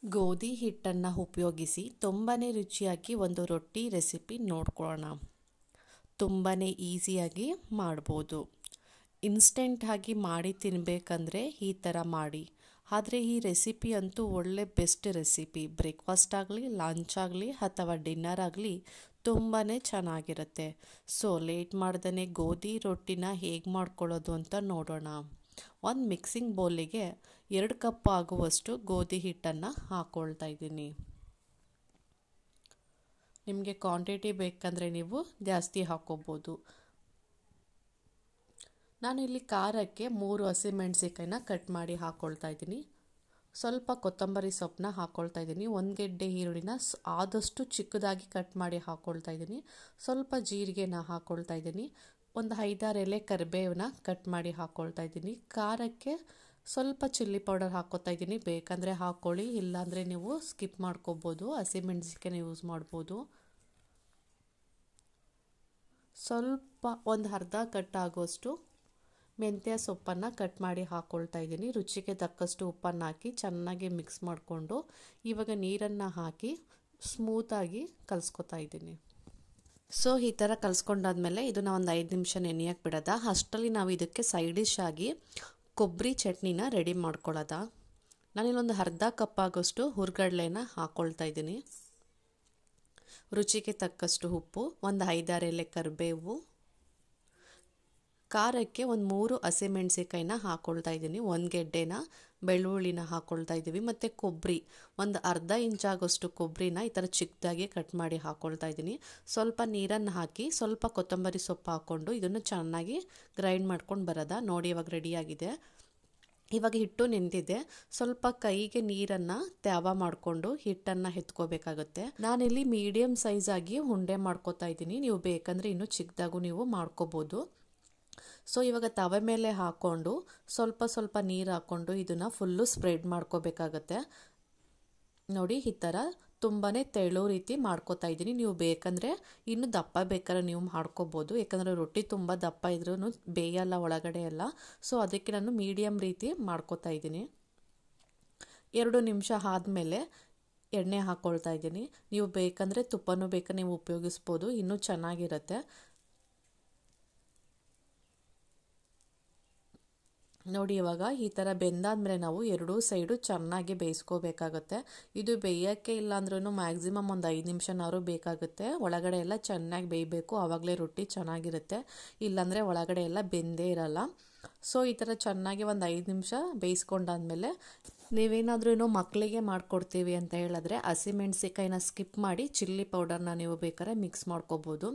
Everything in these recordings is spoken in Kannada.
ಗೋಧಿ ಹಿಟ್ಟನ್ನು ಉಪಯೋಗಿಸಿ ತುಂಬಾ ರುಚಿಯಾಗಿ ಒಂದು ರೊಟ್ಟಿ ರೆಸಿಪಿ ನೋಡ್ಕೊಳ್ಳೋಣ. ತುಂಬಾ ಈಸಿಯಾಗಿ ಮಾಡ್ಬೋದು. ಇನ್ಸ್ಟೆಂಟ್ ಆಗಿ ಮಾಡಿ ತಿನ್ನಬೇಕಂದ್ರೆ ಈ ಥರ ಮಾಡಿ. ಆದರೆ ಈ ರೆಸಿಪಿ ಅಂತೂ ಒಳ್ಳೆ ಬೆಸ್ಟ್ ರೆಸಿಪಿ. ಬ್ರೇಕ್ಫಾಸ್ಟ್ ಆಗಲಿ, ಲಂಚ್ ಆಗಲಿ ಅಥವಾ ಡಿನ್ನರ್ ಆಗಲಿ ತುಂಬಾ ಚೆನ್ನಾಗಿರುತ್ತೆ. ಸೊ ಲೇಟ್ ಮಾಡ್ದೇ ಗೋಧಿ ರೊಟ್ಟಿನ ಹೇಗೆ ಮಾಡ್ಕೊಳ್ಳೋದು ಅಂತ ನೋಡೋಣ. ಒಂದು ಮಿಕ್ಸಿಂಗ್ ಬೌಲಿಗೆ 2 ಕಪ್ ಆಗುವಷ್ಟು ಗೋಧಿ ಹಿಟ್ಟನ್ನು ಹಾಕ್ಕೊಳ್ತಾ ಇದ್ದೀನಿ. ನಿಮಗೆ ಕ್ವಾಂಟಿಟಿ ಬೇಕಂದರೆ ನೀವು ಜಾಸ್ತಿ ಹಾಕ್ಕೋಬೋದು. ನಾನಿಲ್ಲಿ ಖಾರಕ್ಕೆ 3 ಹಸಿಮೆಣಸಿಕಾಯಿನ ಕಟ್ ಮಾಡಿ ಹಾಕ್ಕೊಳ್ತಾ ಇದ್ದೀನಿ. ಸ್ವಲ್ಪ ಕೊತ್ತಂಬರಿ ಸೊಪ್ಪನ್ನ ಹಾಕ್ಕೊಳ್ತಾ ಇದ್ದೀನಿ. 1 ಗೆಡ್ಡೆ ಈರುಳ್ಳಿನ ಆದಷ್ಟು ಚಿಕ್ಕದಾಗಿ ಕಟ್ ಮಾಡಿ ಹಾಕ್ಕೊಳ್ತಾ ಇದ್ದೀನಿ. ಸ್ವಲ್ಪ ಜೀರಿಗೆನ ಹಾಕ್ಕೊಳ್ತಾ ಇದ್ದೀನಿ. ಒಂದು 5-6 ಎಲೆ ಕರಿಬೇವನ್ನ ಕಟ್ ಮಾಡಿ ಹಾಕ್ಕೊಳ್ತಾ ಇದ್ದೀನಿ. ಖಾರಕ್ಕೆ ಸ್ವಲ್ಪ ಚಿಲ್ಲಿ ಪೌಡರ್ ಹಾಕ್ಕೊತಾ ಇದ್ದೀನಿ. ಬೇಕಂದರೆ ಹಾಕ್ಕೊಳ್ಳಿ, ಇಲ್ಲಾಂದರೆ ನೀವು ಸ್ಕಿಪ್ ಮಾಡ್ಕೋಬೋದು. ಹಸಿಮೆಣಸಿಕಾಯಿನ ಯೂಸ್ ಮಾಡ್ಬೋದು. ಸ್ವಲ್ಪ ಒಂದು ಅರ್ಧ ಕಟ್ ಆಗೋಷ್ಟು ಮೆಂತ್ಯ ಸೊಪ್ಪನ್ನು ಕಟ್ ಮಾಡಿ ಹಾಕ್ಕೊಳ್ತಾ ಇದ್ದೀನಿ. ರುಚಿಗೆ ತಕ್ಕಷ್ಟು ಉಪ್ಪನ್ನು ಹಾಕಿ ಚೆನ್ನಾಗಿ ಮಿಕ್ಸ್ ಮಾಡಿಕೊಂಡು ಇವಾಗ ನೀರನ್ನು ಹಾಕಿ ಸ್ಮೂತಾಗಿ ಕಲಿಸ್ಕೊತಾ ಇದ್ದೀನಿ. ಸೊ ಈ ಥರ ಕಲಿಸ್ಕೊಂಡಾದ್ಮೇಲೆ ಇದನ್ನು ಒಂದು 5 ನಿಮಿಷ ನೆನೆಯಕ್ಕೆ ಬಿಡೋದ. ಅಷ್ಟರಲ್ಲಿ ನಾವು ಇದಕ್ಕೆ ಸೈಡ್ ಡಿಶ್ ಆಗಿ ಕೊಬ್ಬರಿ ಚಟ್ನಿನ ರೆಡಿ ಮಾಡ್ಕೊಳ್ಳೋದ. ನಾನಿಲ್ಲೊಂದು ಅರ್ಧ ಕಪ್ ಆಗೋಷ್ಟು ಹುರ್ಗಡ್ಲೆನ ಹಾಕ್ಕೊಳ್ತಾ ಇದ್ದೀನಿ. ರುಚಿಗೆ ತಕ್ಕಷ್ಟು ಉಪ್ಪು, ಒಂದು 5-6 ಎಲೆ ಕರಿಬೇವು, ಖಾರಕ್ಕೆ ಒಂದು 3 ಹಸಿಮೆಣಸಿಕಾಯಿನ ಹಾಕ್ಕೊಳ್ತಾ ಇದ್ದೀನಿ. 1 ಗೆಡ್ಡೆನ ಬೆಳ್ಳುಳ್ಳಿನ ಹಾಕ್ಕೊಳ್ತಾ ಇದ್ದೀವಿ. ಮತ್ತು ಕೊಬ್ಬರಿ ಒಂದು ಅರ್ಧ ಇಂಚಾಗೋಷ್ಟು ಕೊಬ್ಬರಿನ ಈ ಥರ ಚಿಕ್ಕದಾಗಿ ಕಟ್ ಮಾಡಿ ಹಾಕ್ಕೊಳ್ತಾ ಇದ್ದೀನಿ. ಸ್ವಲ್ಪ ನೀರನ್ನು ಹಾಕಿ ಸ್ವಲ್ಪ ಕೊತ್ತಂಬರಿ ಸೊಪ್ಪು ಹಾಕ್ಕೊಂಡು ಇದನ್ನು ಚೆನ್ನಾಗಿ ಗ್ರೈಂಡ್ ಮಾಡ್ಕೊಂಡು ಬರೋದ. ನೋಡಿ ಇವಾಗ ರೆಡಿಯಾಗಿದೆ. ಇವಾಗ ಹಿಟ್ಟು ನೆಂದಿದೆ. ಸ್ವಲ್ಪ ಕೈಗೆ ನೀರನ್ನು ತ್ಯಾವ ಮಾಡಿಕೊಂಡು ಹಿಟ್ಟನ್ನು ಎತ್ಕೋಬೇಕಾಗುತ್ತೆ. ನಾನಿಲ್ಲಿ ಮೀಡಿಯಮ್ ಸೈಜ್ ಆಗಿ ಉಂಡೆ ಮಾಡ್ಕೋತಾ ಇದ್ದೀನಿ. ನೀವು ಬೇಕಂದರೆ ಇನ್ನೂ ಚಿಕ್ಕದಾಗೂ ನೀವು ಮಾಡ್ಕೋಬೋದು. ಸೊ ಇವಾಗ ತವೆ ಮೇಲೆ ಹಾಕ್ಕೊಂಡು ಸ್ವಲ್ಪ ನೀರು ಹಾಕ್ಕೊಂಡು ಇದನ್ನು ಫುಲ್ಲು ಸ್ಪ್ರೆಡ್ ಮಾಡ್ಕೋಬೇಕಾಗತ್ತೆ. ನೋಡಿ ಈ ಥರ ತುಂಬಾ ತೆಳು ರೀತಿ ಮಾಡ್ಕೋತಾ ಇದ್ದೀನಿ. ನೀವು ಬೇಕಂದರೆ ಇನ್ನು ದಪ್ಪ ಬೇಕಾದ್ರೆ ನೀವು ಮಾಡ್ಕೋಬೋದು. ಯಾಕಂದರೆ ರೊಟ್ಟಿ ತುಂಬ ದಪ್ಪ ಇದ್ರೂ ಬೇಯಲ್ಲ ಒಳಗಡೆ ಎಲ್ಲ. ಸೊ ಅದಕ್ಕೆ ನಾನು ಮೀಡಿಯಮ್ ರೀತಿ ಮಾಡ್ಕೋತಾ ಇದ್ದೀನಿ. 2 ನಿಮಿಷ ಆದಮೇಲೆ ಎಣ್ಣೆ ಹಾಕ್ಕೊಳ್ತಾ ಇದ್ದೀನಿ. ನೀವು ಬೇಕಂದರೆ ತುಪ್ಪನೂ ಬೇಕಾದ್ರೆ ನೀವು ಉಪಯೋಗಿಸ್ಬೋದು, ಇನ್ನೂ ಚೆನ್ನಾಗಿರುತ್ತೆ. ನೋಡಿ ಇವಾಗ ಈ ಥರ ಬೆಂದಾದ್ಮೇಲೆ ನಾವು 2 ಸೈಡು ಚೆನ್ನಾಗಿ ಬೇಯಿಸ್ಕೋಬೇಕಾಗತ್ತೆ. ಇದು ಬೇಯೋಕ್ಕೆ ಇಲ್ಲಾಂದ್ರೂ ಮ್ಯಾಕ್ಸಿಮಮ್ ಒಂದು 5 ನಿಮಿಷನಾದ್ರು ಬೇಕಾಗುತ್ತೆ. ಒಳಗಡೆ ಎಲ್ಲ ಚೆನ್ನಾಗಿ ಬೇಯಬೇಕು, ಆವಾಗಲೇ ರೊಟ್ಟಿ ಚೆನ್ನಾಗಿರುತ್ತೆ. ಇಲ್ಲಾಂದರೆ ಒಳಗಡೆ ಎಲ್ಲ ಬೆಂದೇ ಇರಲ್ಲ. ಸೊ ಈ ಥರ ಚೆನ್ನಾಗಿ ಒಂದು 5 ನಿಮಿಷ ಬೇಯಿಸ್ಕೊಂಡಾದ್ಮೇಲೆ ನೀವೇನಾದ್ರೂ ಮಕ್ಕಳಿಗೆ ಮಾಡಿಕೊಡ್ತೀವಿ ಅಂತ ಹೇಳಿದ್ರೆ ಹಸಿಮೆಣಸಿಕಾಯಿನ ಸ್ಕಿಪ್ ಮಾಡಿ ಚಿಲ್ಲಿ ಪೌಡರ್ನ ನೀವು ಬೇಕಾದ್ರೆ ಮಿಕ್ಸ್ ಮಾಡ್ಕೋಬೋದು.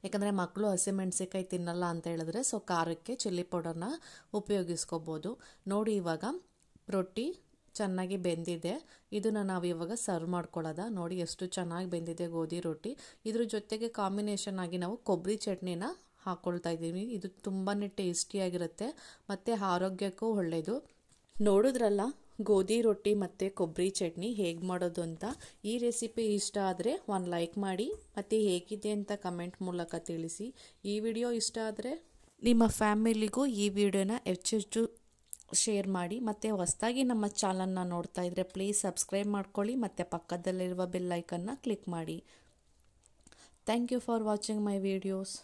ಯಾಕಂದರೆ ಮಕ್ಕಳು ಹಸಿಮೆಣಸಿಕಾಯಿ ತಿನ್ನಲ್ಲ ಅಂತ ಹೇಳಿದ್ರೆ ಸೊ ಖಾರಕ್ಕೆ ಚಿಲ್ಲಿ ಪೌಡರ್ನ ಉಪಯೋಗಿಸ್ಕೋಬೋದು. ನೋಡಿ ಇವಾಗ ರೊಟ್ಟಿ ಚೆನ್ನಾಗಿ ಬೆಂದಿದೆ. ಇದನ್ನು ನಾವು ಇವಾಗ ಸರ್ವ್ ಮಾಡ್ಕೊಳ್ಳೋದ. ನೋಡಿ ಎಷ್ಟು ಚೆನ್ನಾಗಿ ಬೆಂದಿದೆ ಗೋಧಿ ರೊಟ್ಟಿ. ಇದ್ರ ಜೊತೆಗೆ ಕಾಂಬಿನೇಷನ್ ಆಗಿ ನಾವು ಕೊಬ್ಬರಿ ಚಟ್ನಿನ ಹಾಕ್ಕೊಳ್ತಾ ಇದ್ದೀವಿ. ಇದು ತುಂಬಾ ಟೇಸ್ಟಿಯಾಗಿರುತ್ತೆ ಮತ್ತು ಆರೋಗ್ಯಕ್ಕೂ ಒಳ್ಳೆಯದು. ನೋಡಿದ್ರಲ್ಲ ಗೋಧಿ ರೊಟ್ಟಿ ಮತ್ತು ಕೊಬ್ಬರಿ ಚಟ್ನಿ ಹೇಗೆ ಮಾಡೋದು ಅಂತ. ಈ ರೆಸಿಪಿ ಇಷ್ಟ ಆದರೆ ಒಂದು ಲೈಕ್ ಮಾಡಿ ಮತ್ತು ಹೇಗಿದೆ ಅಂತ ಕಮೆಂಟ್ ಮೂಲಕ ತಿಳಿಸಿ. ಈ ವಿಡಿಯೋ ಇಷ್ಟ ಆದರೆ ನಿಮ್ಮ ಫ್ಯಾಮಿಲಿಗೂ ಈ ವಿಡಿಯೋನ ಹೆಚ್ಚೆಚ್ಚು ಶೇರ್ ಮಾಡಿ. ಮತ್ತು ಹೊಸದಾಗಿ ನಮ್ಮ ಚಾನಲ್ನ ನೋಡ್ತಾ ಇದ್ದರೆ ಪ್ಲೀಸ್ ಸಬ್ಸ್ಕ್ರೈಬ್ ಮಾಡ್ಕೊಳ್ಳಿ ಮತ್ತು ಪಕ್ಕದಲ್ಲಿರುವ ಬೆಲ್ ಐಕನ್ನ ಕ್ಲಿಕ್ ಮಾಡಿ. Thank you for watching my videos.